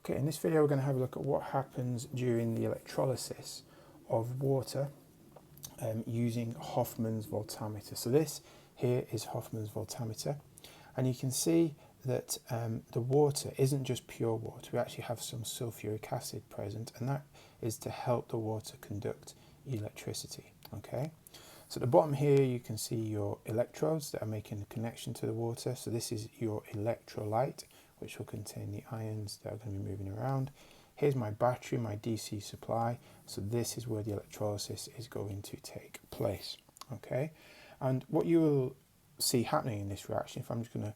Okay, in this video we're going to have a look at what happens during the electrolysis of water using Hofmann's voltammeter. So this here is Hofmann's voltammeter, and you can see that the water isn't just pure water. We actually have some sulfuric acid present, and that is to help the water conduct electricity. Okay, so at the bottom here you can see your electrodes that are making the connection to the water. So this is your electrolyte, which will contain the ions that are going to be moving around. Here's my battery, my DC supply. So this is where the electrolysis is going to take place. Okay, and what you will see happening in this reaction, if I'm just going to,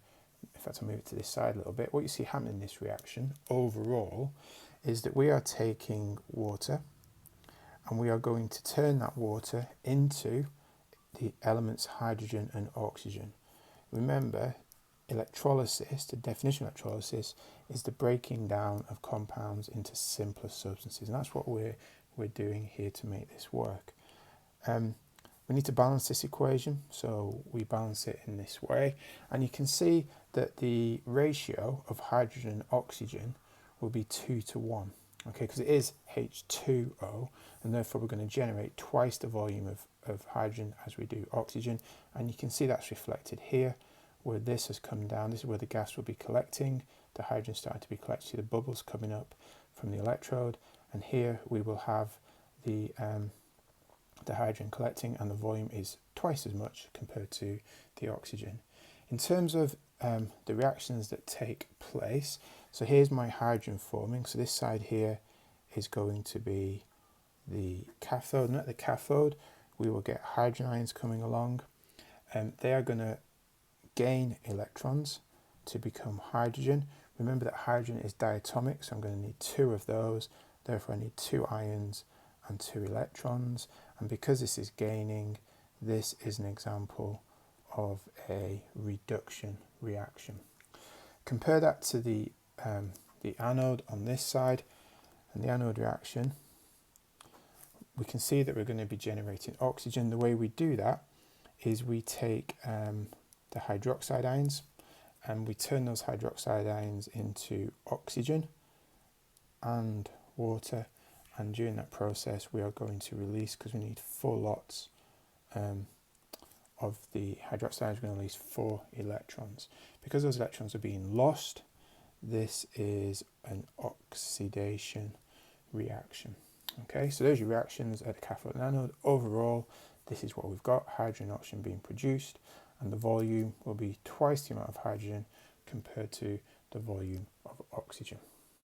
in fact I'll move it to this side a little bit, what you see happening in this reaction overall is that we are taking water and we are going to turn that water into the elements hydrogen and oxygen. Remember, electrolysis, the definition of electrolysis, is the breaking down of compounds into simpler substances, and that's what we're doing here to make this work. We need to balance this equation, so we balance it in this way, and you can see that the ratio of hydrogen and oxygen will be 2 to 1, okay, because it is H2O, and therefore we're going to generate twice the volume of hydrogen as we do oxygen, and you can see that's reflected here where this has come down. This is where the gas will be collecting, the hydrogen starting to be collected, see the bubbles coming up from the electrode, and here we will have the hydrogen collecting, and the volume is twice as much compared to the oxygen. In terms of the reactions that take place, so here's my hydrogen forming. So this side here is going to be the cathode, and at the cathode we will get hydrogen ions coming along, and they are going to gain electrons to become hydrogen. Remember that hydrogen is diatomic, so I'm going to need 2 of those, therefore I need 2 ions and 2 electrons, and because this is gaining, this is an example of a reduction reaction. Compare that to the anode on this side, and the anode reaction, we can see that we're going to be generating oxygen. The way we do that is we take the hydroxide ions and we turn those hydroxide ions into oxygen and water, and during that process we are going to release, because we need 4 lots of the hydroxide ions, we're going to release 4 electrons. Because those electrons are being lost, this is an oxidation reaction. Okay, so those are your reactions at the cathode and anode. Overall, this is what we've got: hydrogen and oxygen being produced, and the volume will be twice the amount of hydrogen compared to the volume of oxygen.